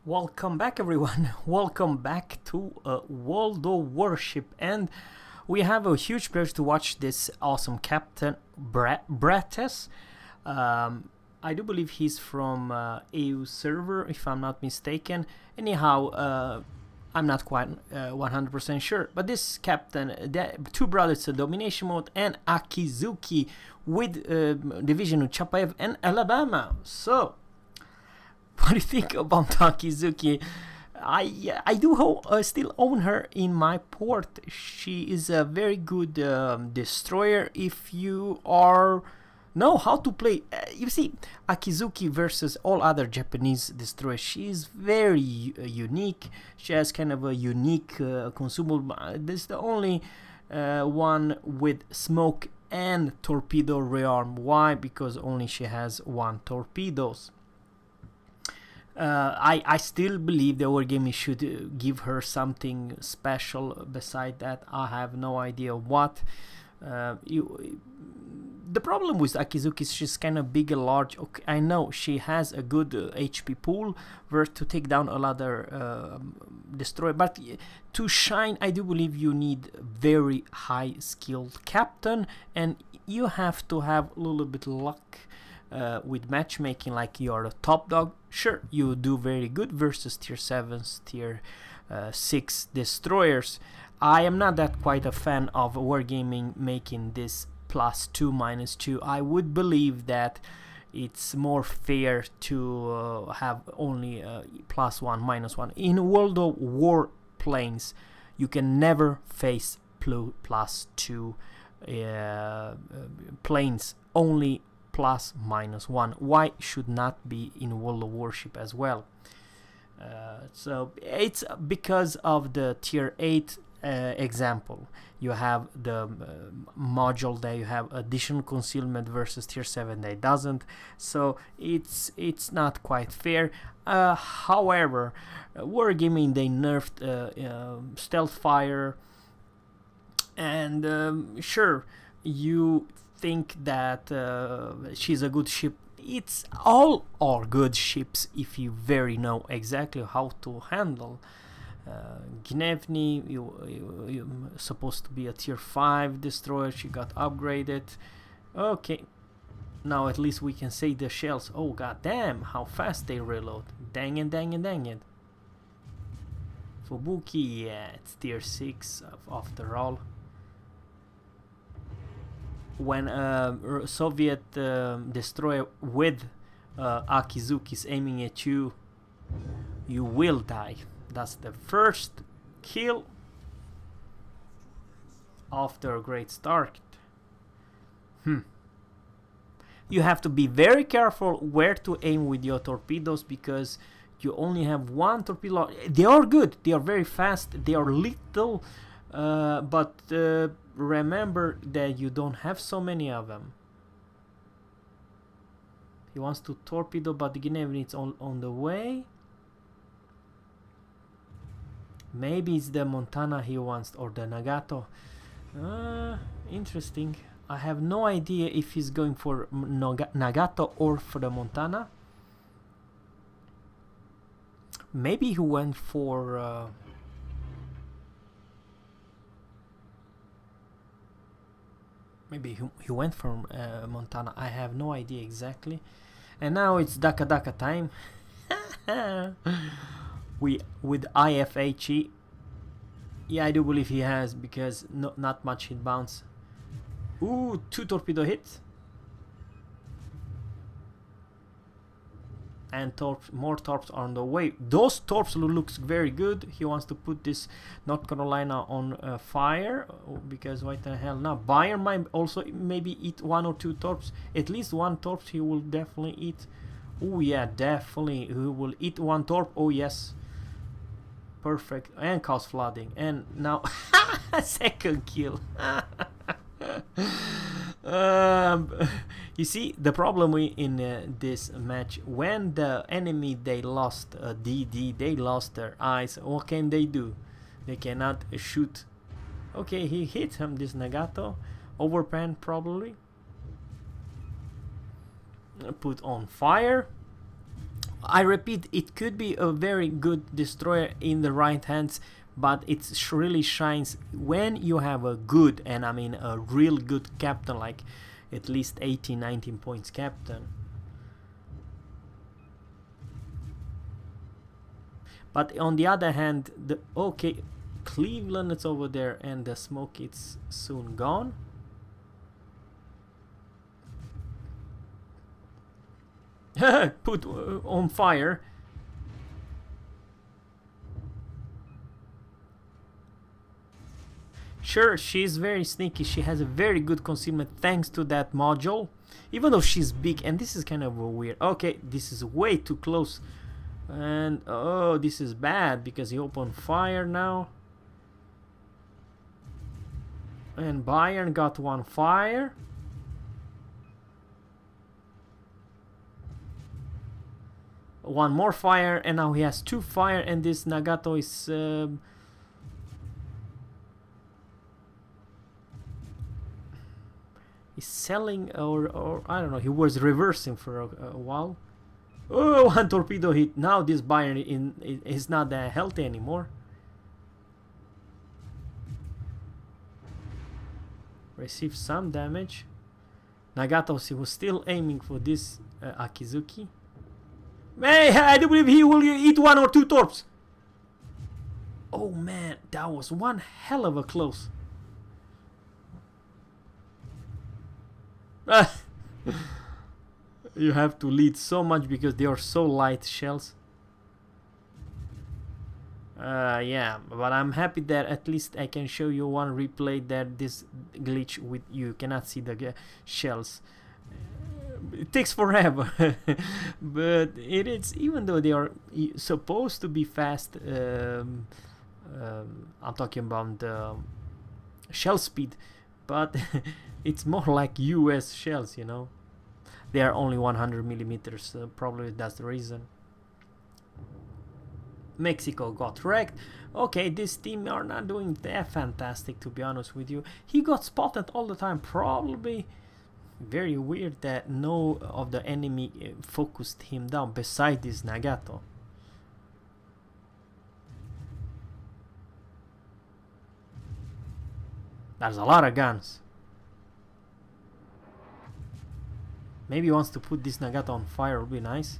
Welcome back, everyone. Welcome back to World of Warship, and we have a huge pleasure to watch this awesome Captain Brates. I do believe he's from EU server, if I'm not mistaken. Anyhow, I'm not quite 100% sure, but this captain, the two brothers, Domination Mode and AKIZUKI with Division of Chapayev and Alabama. So, what do you think about AKIZUKI? I do still own her in my port. She is a very good destroyer if you know how to play. You see, AKIZUKI versus all other Japanese destroyers, she is very unique. She has kind of a unique consumable. This is the only one with smoke and torpedo rearm. Why? Because only she has one torpedoes. I still believe the Wargaming should give her something special. Beside that, I have no idea what. The problem with AKIZUKI is she's kind of big and large. Okay, I know she has a good HP pool where to take down a lot of destroyer, but to shine, I do believe you need very high skilled captain, and you have to have a little bit luck. With matchmaking, like you're the top dog, sure, you do very good versus tier 7s, tier 6 destroyers. I am not that quite a fan of Wargaming making this +2, -2. I would believe that it's more fair to have only +1, -1. In World of War planes, you can never face +2 planes, only +-1. Why should not be in World of Warship as well? So it's because of the tier 8 example. You have the module that you have additional concealment versus tier 7 that doesn't. So it's not quite fair. However, Wargaming, they nerfed stealth fire, and sure, you think that she's a good ship. It's all are good ships if you very know exactly how to handle. Gnevny, you supposed to be a tier 5 destroyer. She got upgraded. Okay, now at least we can say the shells. Oh god damn, how fast they reload. Dang it, dang it, dang it. Fubuki, yeah, it's tier 6 after all. When a Soviet destroyer with AKIZUKI is aiming at you, you will die. That's the first kill after a great start. You have to be very careful where to aim with your torpedoes, because you only have one torpedo. They are good, they are very fast, they are little, but remember that you don't have so many of them. He wants to torpedo, but the Gnevny is on the way. Maybe it's the Montana he wants, or the Nagato. Interesting. I have no idea if he's going for Nagato or for the Montana. Maybe he went for maybe he went from Montana. I have no idea exactly. And now it's Daka Daka time. With IFHE. Yeah, I do believe he has, because not much hit bounce. Ooh, 2 torpedo hits. And more torps are on the way. Those torps looks very good. He wants to put this North Carolina on fire, because what the hell now? Bayern might also maybe eat 1 or 2 torps. At least 1 torp he will definitely eat. Oh yeah, definitely he will eat 1 torp. Oh yes, perfect. And cause flooding. And now second kill. You see, the problem in this match, when the enemy they lost DD, they lost their eyes. What can they do? They cannot shoot. Okay, he hit him, this Nagato. Overpan probably. Put on fire. I repeat, it could be a very good destroyer in the right hands, but it really shines when you have a good, and I mean a real good captain, like at least 18, 19 points captain. But on the other hand, okay, Cleveland is over there, and the smoke it's soon gone. Put on fire. Sure, she's very sneaky. She has a very good concealment thanks to that module. Even though she's big, and this is kind of weird. Okay, this is way too close. And oh, this is bad because he opened fire now. And Bayern got one fire. One more fire, and now he has two fire, and this Nagato is he's selling, or I don't know, he was reversing for a while. Oh, one torpedo hit. Now this Bayern is not that healthy anymore. Received some damage. Nagato was still aiming for this Akizuki. Hey, I do believe he will eat one or two torps. Oh man, that was one hell of a close. You have to lead so much because they are so light shells. Yeah, but I'm happy that at least I can show you one replay that this glitch with you cannot see the shells. It takes forever, but it is, even though they are supposed to be fast. I'm talking about the shell speed, but it's more like US shells, you know. They are only 100 millimeters. Probably that's the reason. Mexico got wrecked. Okay, this team are not doing that fantastic, to be honest with you. He got spotted all the time. Probably very weird that no of the enemy focused him down beside this Nagato. There's a lot of guns. Maybe he wants to put this Nagato on fire, would be nice.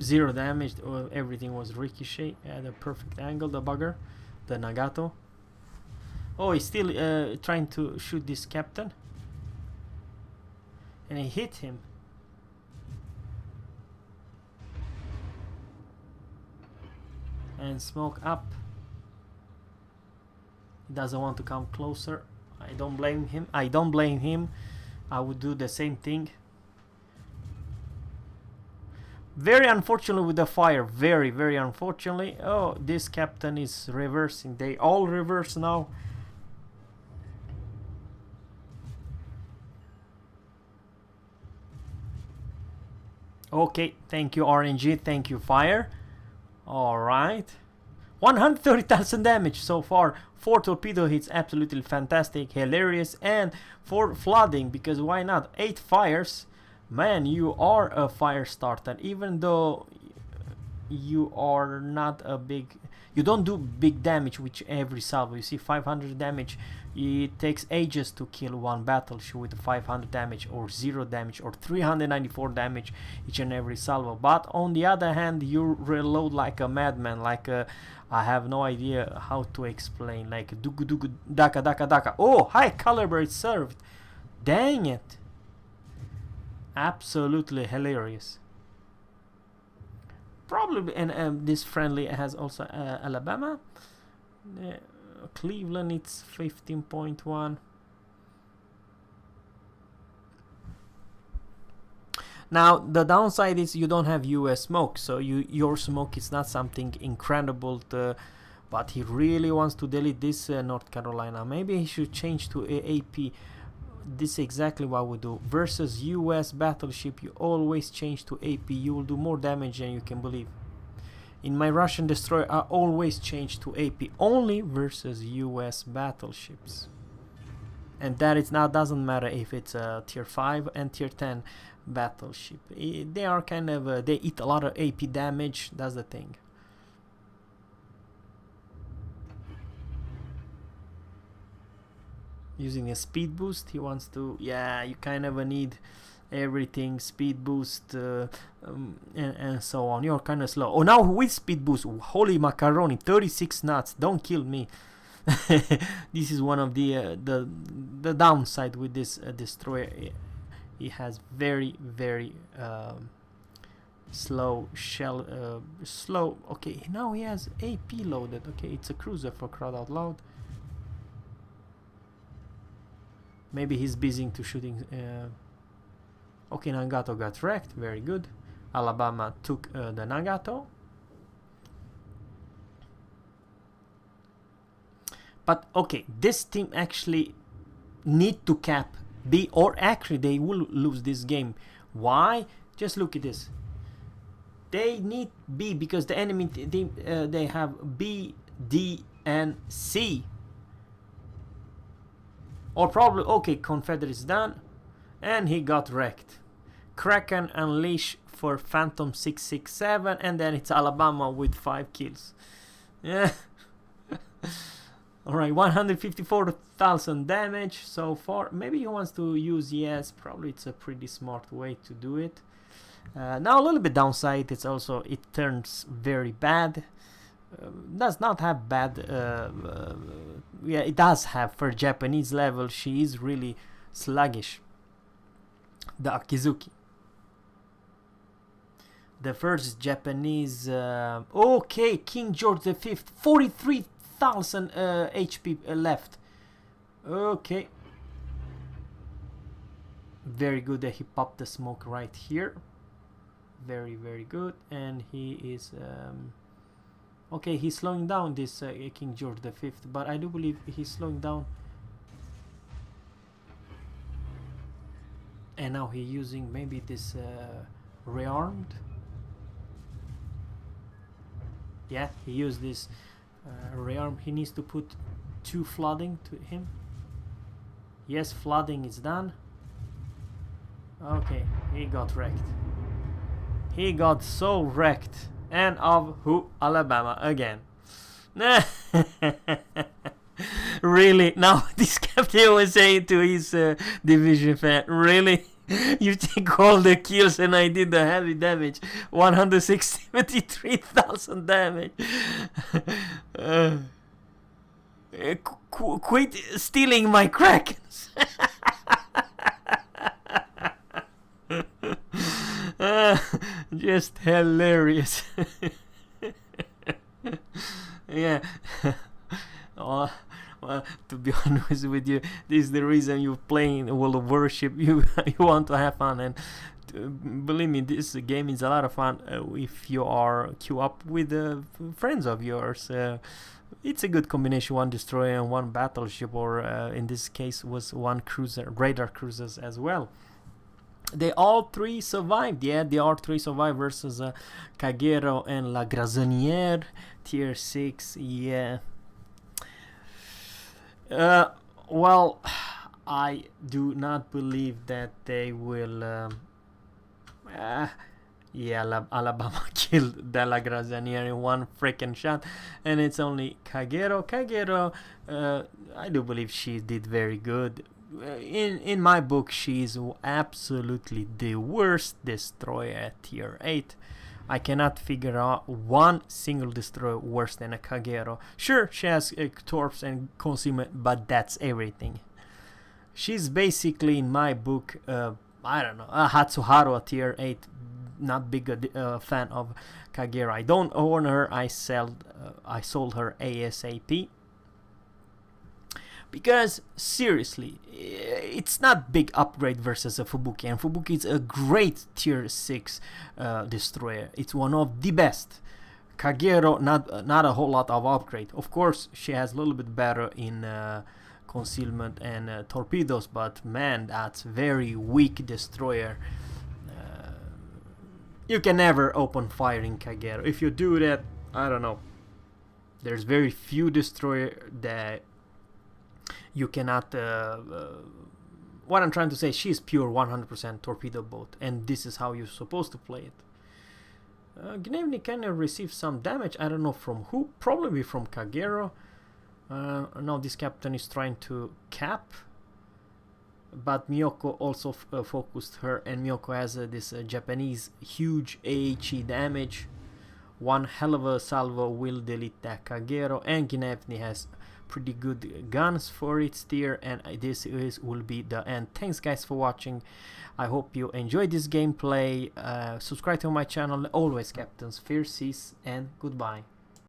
Zero damage, everything was ricochet at a perfect angle, the bugger, the Nagato. Oh, he's still trying to shoot this captain. And he hit him. And smoke up. He doesn't want to come closer. I don't blame him. I would do the same thing. Very unfortunately with the fire. Very, very unfortunately. Oh, this captain is reversing. They all reverse now. Okay, thank you RNG, thank you fire. Alright. 130,000 damage so far. 4 torpedo hits, absolutely fantastic, hilarious, and 4 flooding, because why not? 8 fires. Man, you are a fire starter, even though you are not a big... You don't do big damage with every salvo. You see 500 damage. It takes ages to kill one battleship with 500 damage or 0 damage or 394 damage each and every salvo. But on the other hand, you reload like a madman, like a... I have no idea how to explain, like dugu dugu daka daka daka. Oh, high caliber is served. Dang it. Absolutely hilarious. Probably, and this friendly has also Alabama. Cleveland, it's 15.1. Now the downside is you don't have US smoke, so your smoke is not something incredible. But he really wants to delete this North Carolina. Maybe he should change to AP. This is exactly what we do. Versus US battleship, you always change to AP. You will do more damage than you can believe. In my Russian destroyer, I always change to AP only versus US battleships. and that it's not doesn't matter if it's a tier 5 and tier 10 battleship. They are kind of they eat a lot of AP damage. That's the thing. Using a speed boost, he wants to. Yeah, you kind of need everything, speed boost and so on. You're kind of slow. Oh, now with speed boost, holy macaroni, 36 knots. Don't kill me. This is one of the downside with this destroyer. It has very slow shell, slow. Okay, now he has AP loaded. Okay, it's a cruiser for crying out loud. Maybe he's busy to shooting. Okay, Nagato got wrecked. Very good. Alabama took the Nagato. But okay, this team actually need to cap B, or actually they will lose this game. Why? Just look at this. They need B because the enemy team they have B, D, and C. Or probably, okay, Confederate is done, and he got wrecked. Kraken Unleash for Phantom 667, and then it's Alabama with 5 kills. Yeah. Alright, 154,000 damage so far. Maybe he wants to use, yes, probably it's a pretty smart way to do it. Now a little bit downside, it's also, it turns very bad. Does not have bad, yeah, it does have, for Japanese level, she is really sluggish. The AKIZUKI. The first Japanese, okay, King George V, 43,000 HP left. Okay. Very good that he popped the smoke right here. Very good. And he is, okay, he's slowing down this King George V, but I do believe he's slowing down. And now he's using maybe this rearmed. Yeah, he used this rearm. He needs to put 2 flooding to him. Yes, flooding is done. Okay, he got wrecked. He got so wrecked. And of who? Alabama again. Really? Now this captain was saying to his division fan, really? You take all the kills and I did the heavy damage. 173,000 damage. Quit stealing my Krakens. Just hilarious. Yeah. Oh, well, to be honest with you, this is the reason you playing World of Warship. You want to have fun, and believe me, this game is a lot of fun if you are queue up with friends of yours. It's a good combination: 1 destroyer and 1 battleship, or in this case was 1 cruiser, radar cruisers as well. They all 3 survived. Yeah, they all 3 survived versus Kagero and La Grazinière, tier 6. Yeah. Well, I do not believe that they will. Yeah, Alabama killed De La Grazinière in 1 freaking shot, and it's only Kagero. Kagero, I do believe she did very good. In my book, she's absolutely the worst destroyer at tier 8. I cannot figure out 1 single destroyer worse than a Kagero. Sure, she has torps and concealment, but that's everything. She's basically, in my book, I don't know, a Hatsuharu at tier 8. Not big a fan of Kagero. I don't own her. I sold her ASAP. Because seriously, it's not big upgrade versus a Fubuki, and Fubuki is a great tier 6 destroyer. It's one of the best. Kagero, not a whole lot of upgrade. Of course, she has a little bit better in concealment and torpedoes, but man, that's very weak destroyer. You can never open fire in Kagero. If you do that, I don't know. There's very few destroyer that You cannot what I'm trying to say, she's pure 100% torpedo boat, and this is how you're supposed to play it. Gnevny kind of received some damage, I don't know from who, probably from Kagero. Now this captain is trying to cap, but Miyoko also focused her, and Miyoko has this Japanese huge AHE damage. One hell of a salvo will delete that Kagero, and Gnevny has pretty good guns for its tier, and this will be the end. Thanks guys for watching. I hope you enjoyed this gameplay. Subscribe to my channel. Always captains, fair seas, and goodbye.